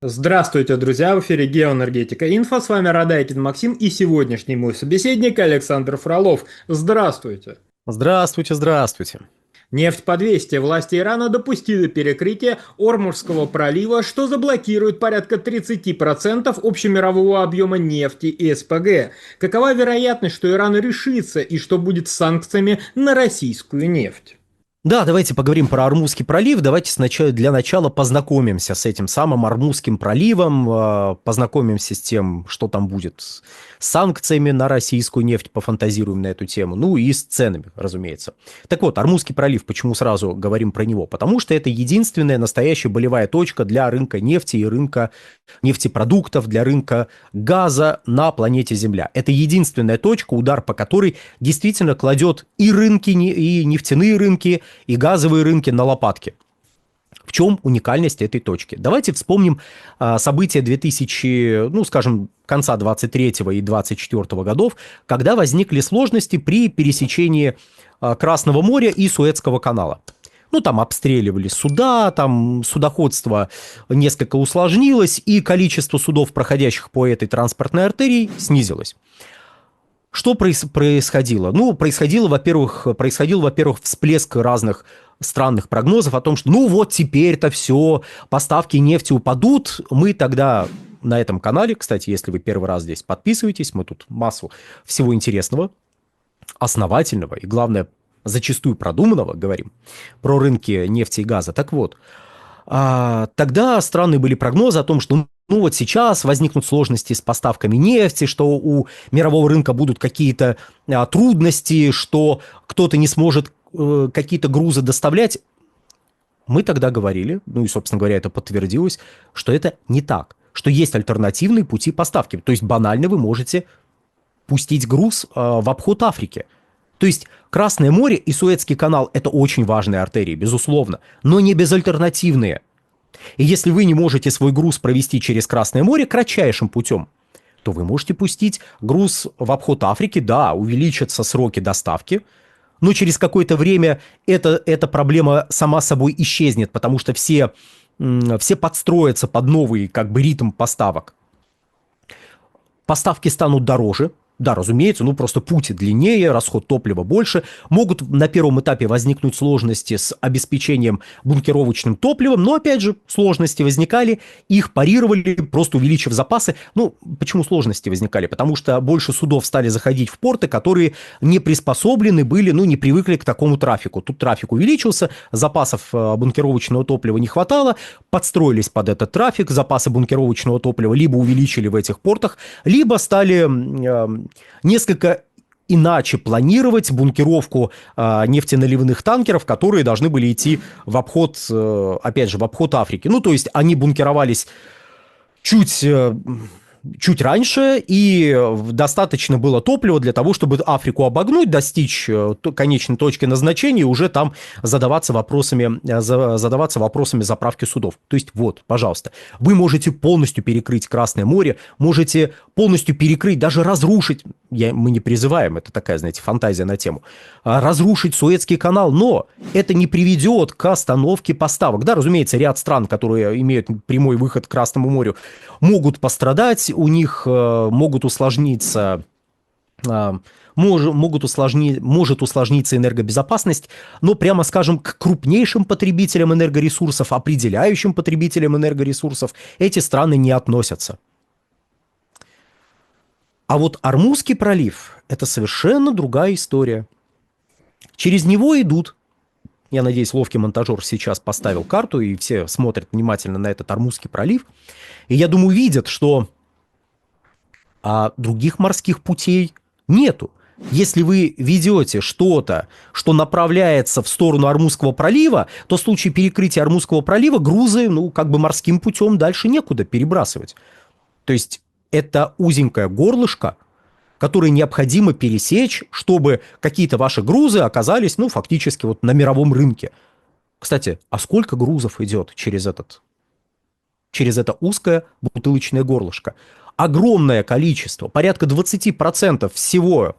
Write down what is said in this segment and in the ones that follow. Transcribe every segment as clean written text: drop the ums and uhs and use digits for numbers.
Здравствуйте, друзья! В эфире Геоэнергетика Инфо. С вами Радайкин Максим и сегодняшний мой собеседник Александр Фролов. Здравствуйте! Здравствуйте, здравствуйте. Нефть по 200. Власти Ирана допустили перекрытие Ормузского пролива, что заблокирует порядка 30% общемирового объема нефти и СПГ. Какова вероятность, что Иран решится и что будет с санкциями на российскую нефть? Да, давайте поговорим про Ормузский пролив. Давайте сначала, для начала познакомимся с этим самым Ормузским проливом, познакомимся с тем, что там будет с санкциями на российскую нефть, пофантазируем на эту тему, ну и с ценами, разумеется. Так вот, Ормузский пролив, почему сразу говорим про него? Потому что это единственная настоящая болевая точка для рынка нефти и рынка нефтепродуктов, для рынка газа на планете Земля. Это единственная точка, удар по которой действительно кладет и рынки, и нефтяные рынки, и газовые рынки на лопатки. В чем уникальность этой точки? Давайте вспомним события 2000, ну, скажем, конца 23 и 24 годов, когда возникли сложности при пересечении Красного моря и Суэцкого канала. Ну, там обстреливали суда, там судоходство несколько усложнилось, и количество судов, проходящих по этой транспортной артерии, снизилось. Что происходило? Ну, происходил, во-первых, всплеск разных странных прогнозов о том, что ну вот теперь-то все, поставки нефти упадут. Мы тогда на этом канале, кстати, если вы первый раз здесь, подписывайтесь, мы тут массу всего интересного, основательного и, главное, зачастую продуманного говорим про рынки нефти и газа. Так вот, тогда странные были прогнозы о том, что ну вот сейчас возникнут сложности с поставками нефти, что у мирового рынка будут какие-то трудности, что кто-то не сможет какие-то грузы доставлять. Мы тогда говорили, ну и, собственно говоря, это подтвердилось, что это не так, что есть альтернативные пути поставки. То есть банально вы можете пустить груз в обход Африки. То есть Красное море и Суэцкий канал – это очень важные артерии, безусловно, но не безальтернативные. И если вы не можете свой груз провести через Красное море кратчайшим путем, то вы можете пустить груз в обход Африки, да, увеличатся сроки доставки, но через какое-то время эта проблема сама собой исчезнет, потому что все подстроятся под новый как бы ритм поставок. Поставки станут дороже. Да, разумеется, ну просто путь длиннее, расход топлива больше. Могут на первом этапе возникнуть сложности с обеспечением бункеровочным топливом, но опять же сложности возникали, их парировали, просто увеличив запасы. Ну, почему сложности возникали? Потому что больше судов стали заходить в порты, которые не приспособлены были, ну не привыкли к такому трафику. Тут трафик увеличился, запасов бункеровочного топлива не хватало, подстроились под этот трафик, запасы бункеровочного топлива либо увеличили в этих портах, либо стали несколько иначе планировать бункеровку нефтеналивных танкеров, которые должны были идти в обход, опять же, в обход Африки. Ну, то есть они бункеровались чуть раньше, и достаточно было топлива для того, чтобы Африку обогнуть, достичь конечной точки назначения и уже там задаваться вопросами заправки судов. То есть вот, пожалуйста, вы можете полностью перекрыть Красное море, можете полностью перекрыть, даже разрушить, мы не призываем, это такая, знаете, фантазия на тему, разрушить Суэцкий канал, но это не приведет к остановке поставок. Да, разумеется, ряд стран, которые имеют прямой выход к Красному морю, могут пострадать, у них может усложниться энергобезопасность, но, прямо скажем, к крупнейшим потребителям энергоресурсов, определяющим потребителям энергоресурсов, эти страны не относятся. А вот Ормузский пролив – это совершенно другая история. Через него идут, я надеюсь, ловкий монтажер сейчас поставил карту, и все смотрят внимательно на этот Ормузский пролив, и я думаю, видят, что других морских путей нету. Если вы ведете что-то, что направляется в сторону Ормузского пролива, то в случае перекрытия Ормузского пролива грузы, ну, как бы морским путем дальше некуда перебрасывать. То есть это узенькое горлышко, которое необходимо пересечь, чтобы какие-то ваши грузы оказались, ну, фактически вот на мировом рынке. Кстати, а сколько грузов идет через это узкое бутылочное горлышко? Огромное количество, порядка 20% всего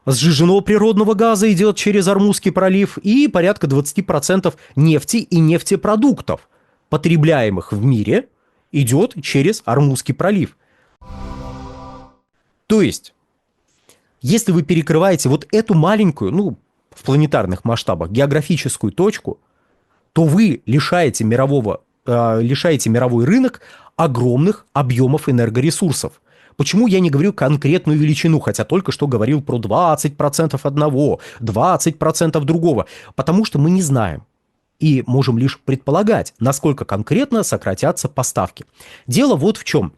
сжиженного природного газа идет через Ормузский пролив, и порядка 20% нефти и нефтепродуктов, потребляемых в мире, идет через Ормузский пролив. То есть, если вы перекрываете вот эту маленькую, ну, в планетарных масштабах, географическую точку, то вы лишаете мировой рынок огромных объемов энергоресурсов. Почему я не говорю конкретную величину, хотя только что говорил про 20% одного, 20% другого? Потому что мы не знаем и можем лишь предполагать, насколько конкретно сократятся поставки. Дело вот в чем.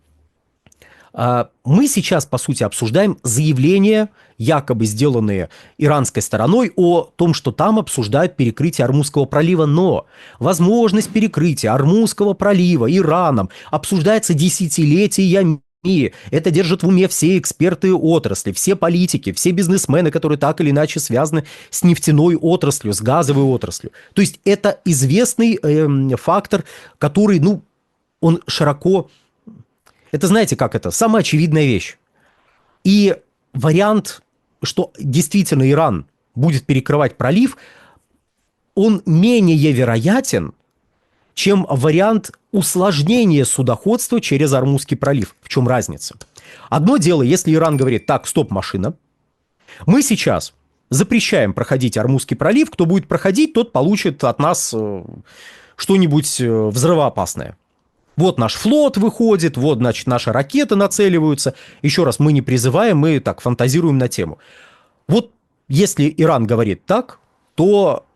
Мы сейчас, по сути, обсуждаем заявления, якобы сделанные иранской стороной, о том, что там обсуждают перекрытие Ормузского пролива. Но возможность перекрытия Ормузского пролива Ираном обсуждается десятилетиями. Это держат в уме все эксперты отрасли, все политики, все бизнесмены, которые так или иначе связаны с нефтяной отраслью, с газовой отраслью. То есть это известный фактор, который, ну, он широко... Это, знаете, как это? Самая очевидная вещь. И вариант, что действительно Иран будет перекрывать пролив, он менее вероятен, чем вариант усложнения судоходства через Ормузский пролив. В чем разница? Одно дело, если Иран говорит: так, стоп, машина, мы сейчас запрещаем проходить Ормузский пролив, кто будет проходить, тот получит от нас что-нибудь взрывоопасное. Вот наш флот выходит, вот, значит, наши ракеты нацеливаются. Еще раз, мы не призываем, мы так фантазируем на тему. Вот если Иран говорит так, то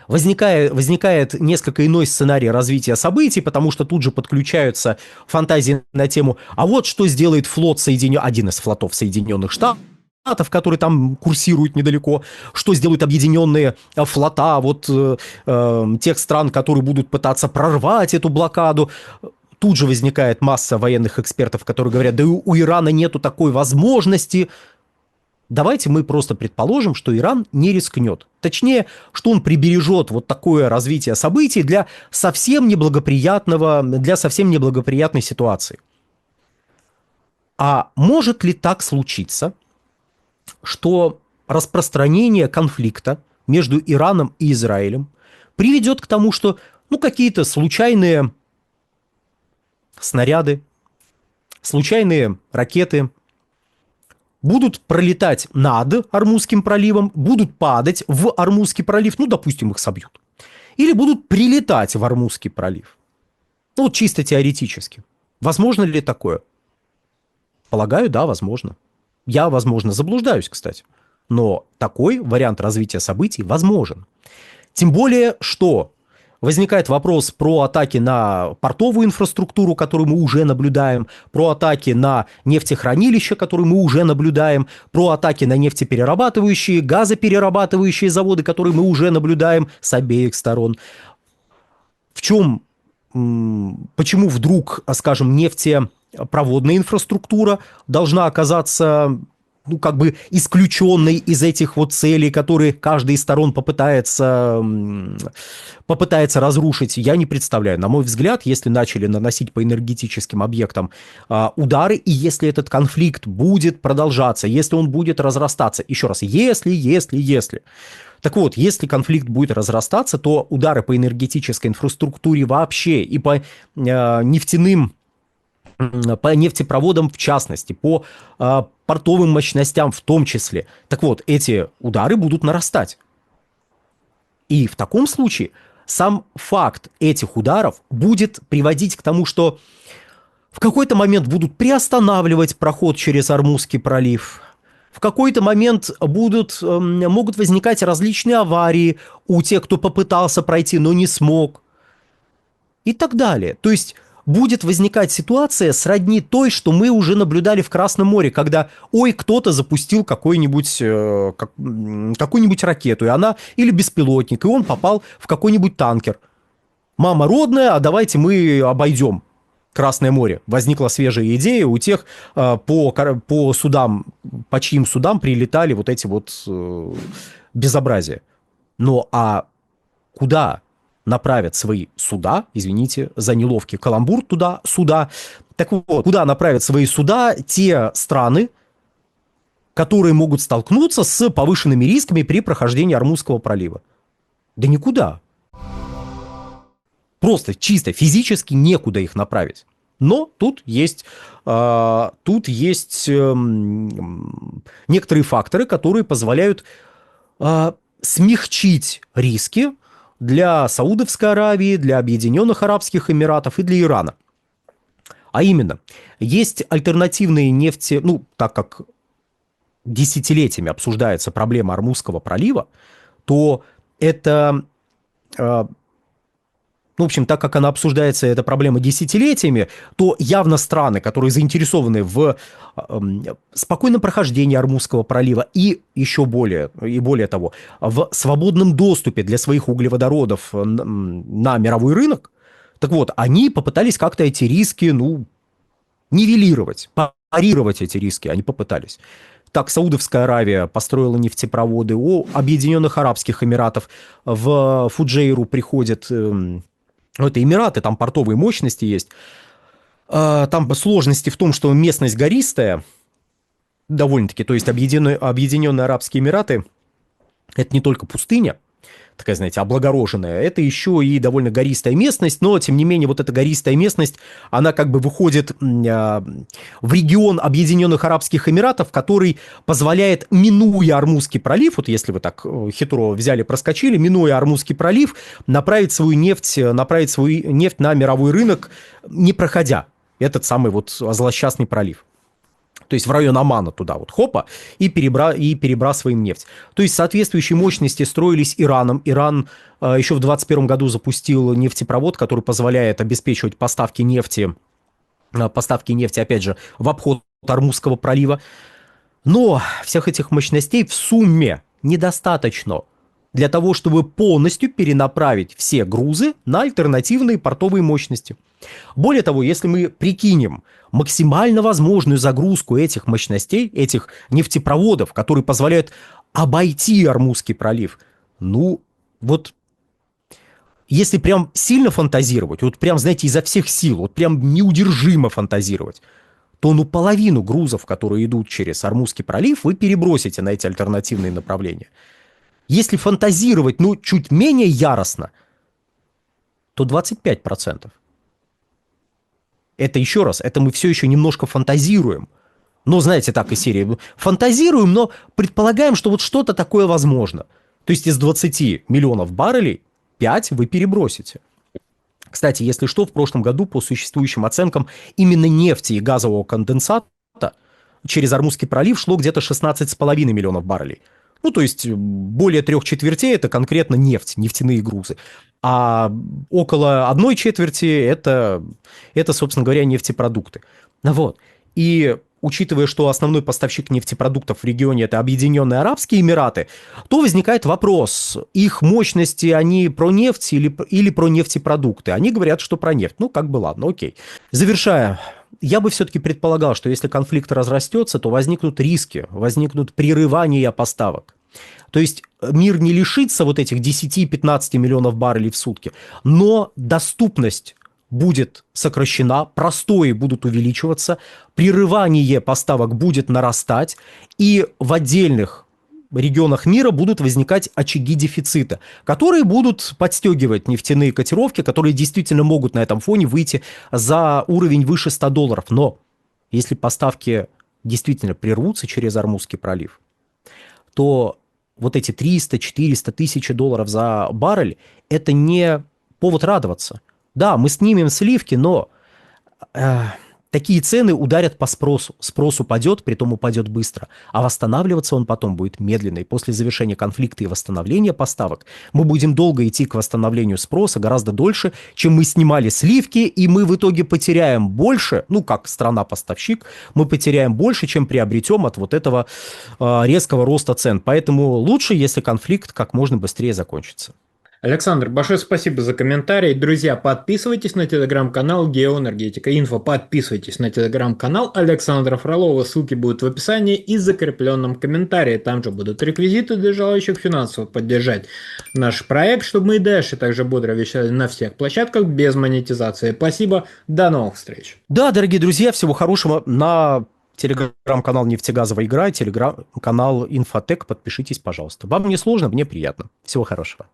возникает несколько иной сценарий развития событий, потому что тут же подключаются фантазии на тему: а вот что сделает флот один из флотов Соединенных Штатов, которые там курсируют недалеко, что сделают объединенные флота вот тех стран, которые будут пытаться прорвать эту блокаду. Тут же возникает масса военных экспертов, которые говорят: да у Ирана нету такой возможности. Давайте мы просто предположим, что Иран не рискнет. Точнее, что он прибережет вот такое развитие событий для совсем неблагоприятной ситуации. А может ли так случиться, что распространение конфликта между Ираном и Израилем приведет к тому, что какие-то случайные снаряды, случайные ракеты будут пролетать над Ормузским проливом, будут падать в Ормузский пролив, допустим, их собьют, или будут прилетать в Ормузский пролив. Вот чисто теоретически. Возможно ли такое? Полагаю, да, возможно. Я, возможно, заблуждаюсь, кстати. Но такой вариант развития событий возможен. Тем более, что возникает вопрос про атаки на портовую инфраструктуру, которую мы уже наблюдаем, про атаки на нефтехранилища, которые мы уже наблюдаем, про атаки на нефтеперерабатывающие, газоперерабатывающие заводы, которые мы уже наблюдаем с обеих сторон. Почему вдруг, скажем, нефтепроводная инфраструктура должна оказаться исключенной из этих вот целей, которые каждая из сторон попытается разрушить, я не представляю. На мой взгляд, если начали наносить по энергетическим объектам удары, и если этот конфликт будет продолжаться, если он будет разрастаться, еще раз, если. Так вот, если конфликт будет разрастаться, то удары по энергетической инфраструктуре вообще и по нефтепроводам в частности, по портовым мощностям в том числе. Так вот, эти удары будут нарастать. И в таком случае сам факт этих ударов будет приводить к тому, что в какой-то момент будут приостанавливать проход через Ормузский пролив, в какой-то момент могут возникать различные аварии у тех, кто попытался пройти, но не смог, и так далее. То есть будет возникать ситуация сродни той, что мы уже наблюдали в Красном море, когда, кто-то запустил какую-нибудь ракету, или беспилотник, и он попал в какой-нибудь танкер. Мама родная, а давайте мы обойдем Красное море. Возникла свежая идея у тех, по судам, по чьим судам прилетали вот эти вот безобразия. А куда направят свои суда, извините за неловкий каламбур суда. Так вот, куда направят свои суда те страны, которые могут столкнуться с повышенными рисками при прохождении Ормузского пролива? Да никуда. Просто чисто физически некуда их направить. Но тут есть некоторые факторы, которые позволяют смягчить риски для Саудовской Аравии, для Объединенных Арабских Эмиратов и для Ирана. А именно, есть альтернативные нефти, так как десятилетиями обсуждается проблема Ормузского пролива, то это, в общем, так как она обсуждается, эта проблема десятилетиями, то явно страны, которые заинтересованы в спокойном прохождении Ормузского пролива и более того, в свободном доступе для своих углеводородов на мировой рынок, так вот, они попытались как-то эти риски, нивелировать, парировать эти риски, они попытались. Так, Саудовская Аравия построила нефтепроводы, у Объединенных Арабских Эмиратов в Фуджейру приходят, это Эмираты, там портовые мощности есть. Там сложности в том, что местность гористая, довольно-таки, то есть Объединенные Арабские Эмираты – это не только пустыня, такая, знаете, облагороженная, это еще и довольно гористая местность, но, тем не менее, вот эта гористая местность, она как бы выходит в регион Объединенных Арабских Эмиратов, который позволяет, минуя Ормузский пролив, вот если вы так хитро взяли, проскочили, минуя Ормузский пролив, направить свою нефть на мировой рынок, не проходя этот самый вот злосчастный пролив. То есть в район Омана туда вот хопа и перебрасываем нефть. То есть соответствующие мощности строились Ираном. Иран еще в 2021 году запустил нефтепровод, который позволяет обеспечивать поставки нефти, опять же, в обход Ормузского пролива. Но всех этих мощностей в сумме недостаточно для того, чтобы полностью перенаправить все грузы на альтернативные портовые мощности. Более того, если мы прикинем максимально возможную загрузку этих мощностей, этих нефтепроводов, которые позволяют обойти Ормузский пролив, вот если прям сильно фантазировать, вот прям, знаете, изо всех сил, вот прям неудержимо фантазировать, то половину грузов, которые идут через Ормузский пролив, вы перебросите на эти альтернативные направления. Если фантазировать, чуть менее яростно, то 25%. Это еще раз, это мы все еще немножко фантазируем. Но, знаете, так из серии. Фантазируем, но предполагаем, что вот что-то такое возможно. То есть из 20 миллионов баррелей 5 вы перебросите. Кстати, если что, в прошлом году по существующим оценкам именно нефти и газового конденсата через Ормузский пролив шло где-то 16,5 миллионов баррелей. То есть более 3/4 это конкретно нефтяные грузы. А около 1/4 это, собственно говоря, нефтепродукты. Вот. И учитывая, что основной поставщик нефтепродуктов в регионе это Объединенные Арабские Эмираты, то возникает вопрос, их мощности, они про нефть или про нефтепродукты? Они говорят, что про нефть. Ладно, окей. Завершая. Я бы все-таки предполагал, что если конфликт разрастется, то возникнут риски, возникнут прерывания поставок. То есть мир не лишится вот этих 10-15 миллионов баррелей в сутки, но доступность будет сокращена, простои будут увеличиваться, прерывание поставок будет нарастать, и в отдельных регионах мира будут возникать очаги дефицита, которые будут подстегивать нефтяные котировки, которые действительно могут на этом фоне выйти за уровень выше $100. Но если поставки действительно прервутся через Ормузский пролив, то вот эти 300-400 тысяч долларов за баррель – это не повод радоваться. Да, мы снимем сливки, но такие цены ударят по спросу. Спрос упадет, притом упадет быстро. А восстанавливаться он потом будет медленно. И после завершения конфликта и восстановления поставок мы будем долго идти к восстановлению спроса, гораздо дольше, чем мы снимали сливки, и мы в итоге потеряем больше, как страна-поставщик, мы потеряем больше, чем приобретем от вот этого резкого роста цен. Поэтому лучше, если конфликт как можно быстрее закончится. Александр, большое спасибо за комментарий. Друзья, подписывайтесь на телеграм-канал Геоэнергетика Инфо. Подписывайтесь на телеграм-канал Александра Фролова. Ссылки будут в описании и закрепленном комментарии. Там же будут реквизиты для желающих финансово поддержать наш проект, чтобы мы и дальше также бодро вещали на всех площадках без монетизации. Спасибо, до новых встреч. Да, дорогие друзья, всего хорошего. На телеграм-канал «Нефтегазовая игра», телеграм-канал «Инфотек». Подпишитесь, пожалуйста. Вам не сложно, мне приятно. Всего хорошего.